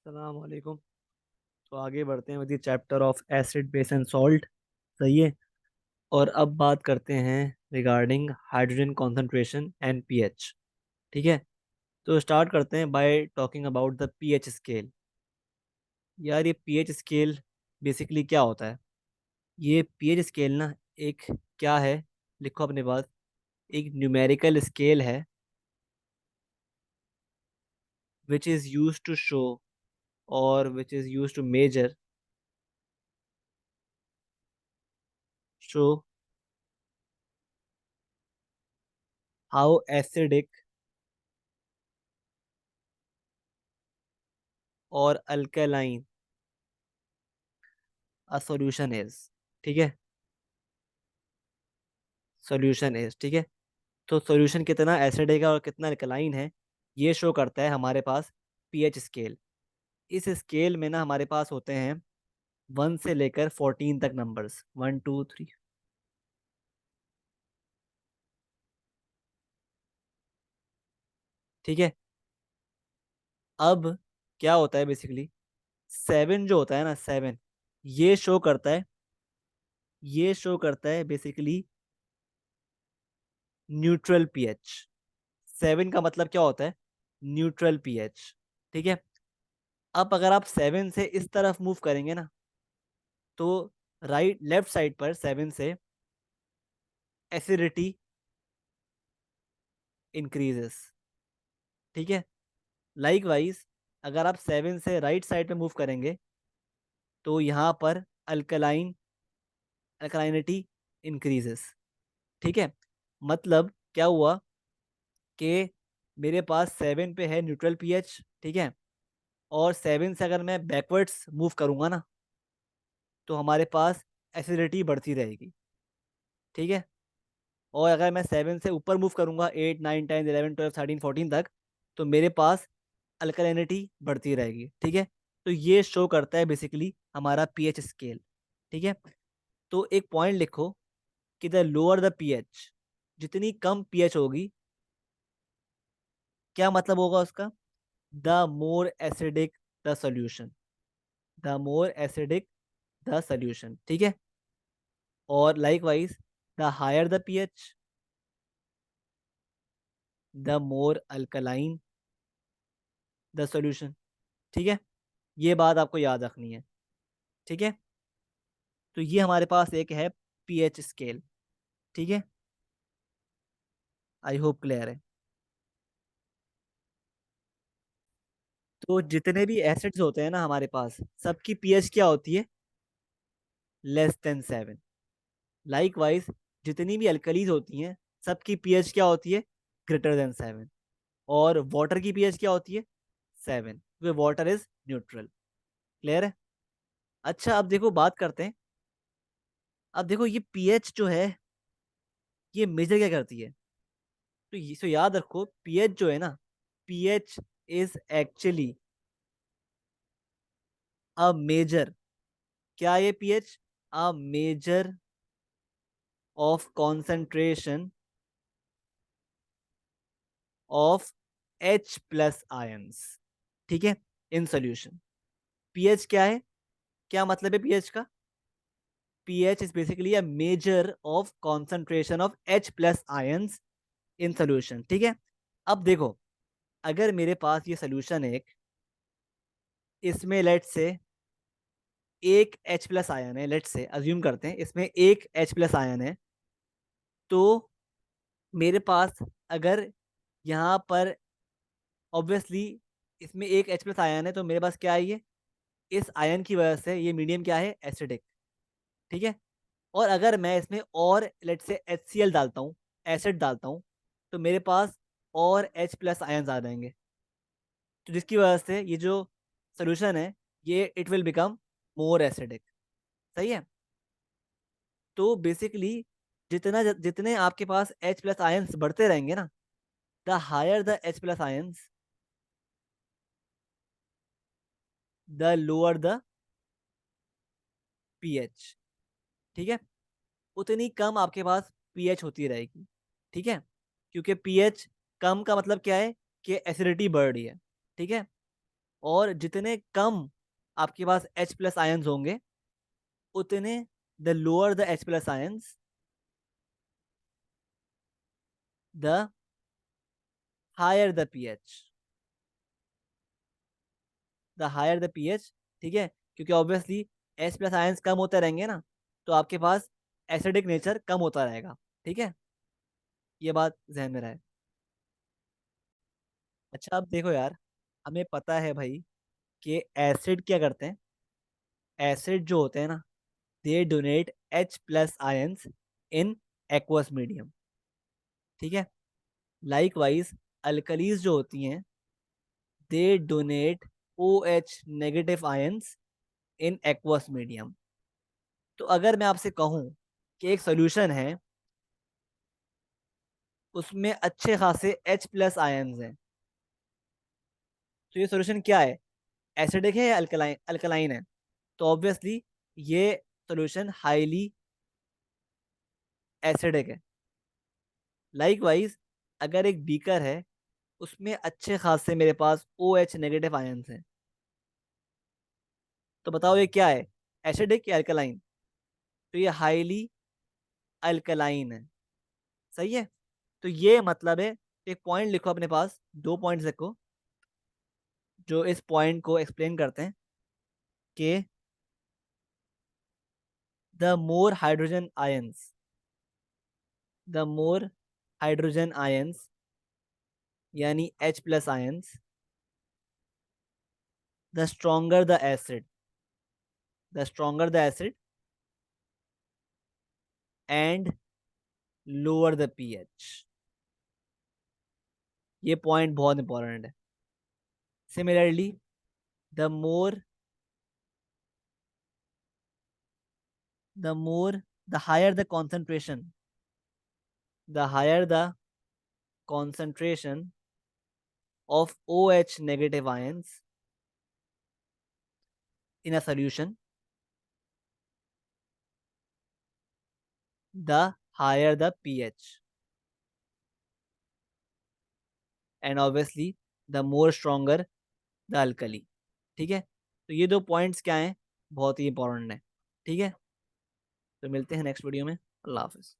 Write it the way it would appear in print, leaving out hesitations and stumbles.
अस्सलाम वालेकुम। तो आगे बढ़ते हैं with the chapter of acid base and salt. सही है। और अब बात करते हैं regarding hydrogen concentration and pH. ठीक है। तो स्टार्ट करते हैं bye talking about the pH scale. यार ये पीएच स्केल बेसिकली क्या होता है? ये पीएच स्केल ना एक क्या है, लिखो अपने पास, एक न्यूमेरिकल स्केल है which is use to show और which is use to measure show how acidic और अल्कलाइन अ सॉल्यूशन इज। ठीक है। सॉल्यूशन इज, ठीक है। तो सॉल्यूशन कितना एसिडिक है और कितना अल्कलाइन है, ये शो करता है हमारे पास पीएच स्केल। इस स्केल में ना हमारे पास होते हैं 1 से लेकर 14 तक नंबर्स, 1 2 3। ठीक है। अब क्या होता है बेसिकली, 7 जो होता है ना, 7 ये शो करता है, ये शो करता है बेसिकली न्यूट्रल पीएच। 7 का मतलब क्या होता है? Neutral pH. ठीक है। अब अगर आप 7 से इस तरफ मूव करेंगे ना, तो राइट लेफ्ट साइड पर 7 से एसिडिटी इंक्रीजेस। ठीक है। लाइक वाइज अगर आप 7 से राइट साइड पे मूव करेंगे तो यहाँ पर अल्कलाइन अल्कलाइनिटी इंक्रीजेस। ठीक है। मतलब क्या हुआ कि मेरे पास 7 पे है न्यूट्रल पीएच। ठीक है। और 7 से अगर मैं बैकवर्ड्स मूव करूँगा ना, तो हमारे पास एसिडिटी बढ़ती रहेगी। ठीक है। और अगर मैं 7 से ऊपर मूव करूंगा, 8 9 10 11 12 13 14 तक, तो मेरे पास अल्कलिनिटी बढ़ती रहेगी। ठीक है। तो ये शो करता है बेसिकली हमारा पीएच स्केल। ठीक है। तो एक पॉइंट लिखो कि द लोअर द पीएच, जितनी कम पीएच होगी, क्या मतलब होगा उसका? The more acidic the solution, the more acidic the solution. ठीक है। और likewise the higher the pH, the more alkaline the solution. ठीक है। ये बात आपको याद रखनी है। ठीक है। तो ये हमारे पास एक है पीएच स्केल। ठीक है। आई होप क्लियर है। तो जितने भी एसिड्स होते हैं ना हमारे पास, सबकी पीएच क्या होती है? <<7। लाइक वाइज जितनी भी अल्कलीज होती हैं, सबकी पीएच क्या होती है? <<7। और वाटर की पीएच क्या होती है? 7। वे वाटर इज न्यूट्रल। क्लियर है? अच्छा, अब देखो बात करते हैं। अब देखो ये पीएच जो है, ये मेजर क्या करती है? तो ये तो याद रखो, पीएच जो है ना, pH is actually a measure, क्या ये pH? A measure of concentration of H plus ions. ठीक है। In solution. पीएच क्या है? क्या मतलब है पीएच का? PH is basically a measure of concentration of H plus ions in solution. ठीक है। अब देखो, अगर मेरे पास ये सोल्यूशन है एक, इसमें लेट से एक H प्लस आयन है, लेट से अज्यूम करते हैं इसमें एक H प्लस आयन है, तो मेरे पास अगर यहाँ पर ऑब्वियसली इसमें एक H प्लस आयन है, तो मेरे पास क्या है ये, इस आयन की वजह से ये मीडियम क्या है? एसिडिक। ठीक है। और अगर मैं इसमें और लेट से HCl डालता हूँ, एसिड डालता हूँ, तो मेरे पास और H प्लस आयन्स आ जाएंगे, तो जिसकी वजह से ये जो सोल्यूशन है, ये it will become more acidic. सही है। तो बेसिकली जितने आपके पास H प्लस आयन्स बढ़ते रहेंगे ना, the higher the H plus ions, the lower the pH. ठीक है। उतनी कम आपके पास पीएच होती रहेगी। ठीक है। क्योंकि पीएच कम का मतलब क्या है? कि एसिडिटी बढ़ रही है। ठीक है। और जितने कम आपके पास H प्लस आयंस होंगे, उतने the lower the H plus ions, the higher the pH, the higher the pH. ठीक है, क्योंकि ऑब्वियसली H प्लस आयंस कम होते रहेंगे ना, तो आपके पास एसिडिक नेचर कम होता रहेगा। ठीक है, ये बात ध्यान में रहे। अच्छा अब देखो यार, हमें पता है भाई कि एसिड क्या करते हैं। एसिड जो होते हैं ना, they donate H plus ions in aqueous medium. ठीक है, लाइक वाइज अल्कलीज जो होती हैं, they donate OH negative ions in aqueous medium. तो अगर मैं आपसे कहूं कि एक सोल्यूशन है, उसमें अच्छे खासे H प्लस आयंस हैं, तो ये सोल्यूशन क्या है? एसिडिक है या अल्कलाइन? अल्कलाइन है। तो ऑब्वियसली ये सोल्यूशन हाईली एसिडिक है। लाइक वाइज अगर एक बीकर है, उसमें अच्छे खासे मेरे पास OH नेगेटिव आयंस हैं, तो बताओ ये क्या है, एसिडिक या अल्कलाइन? तो ये हाईली अल्कलाइन है। सही है, तो ये मतलब है, एक पॉइंट लिखो अपने पास, 2 पॉइंट्स लिखो जो इस पॉइंट को एक्सप्लेन करते हैं कि the more hydrogen ions, the more hydrogen ions यानी H plus ions, the stronger the acid, the stronger the acid and lower the pH. ये पॉइंट बहुत इंपॉर्टेंट है। Similarly the more, the more, the higher the concentration, the higher the concentration of OH negative ions in a solution, the higher the pH, and obviously the more stronger the alkali। ठीक है, तो ये 2 points क्या हैं, बहुत ही important है। ठीक है, तो मिलते हैं नेक्स्ट वीडियो में। अल्लाह हाफिज।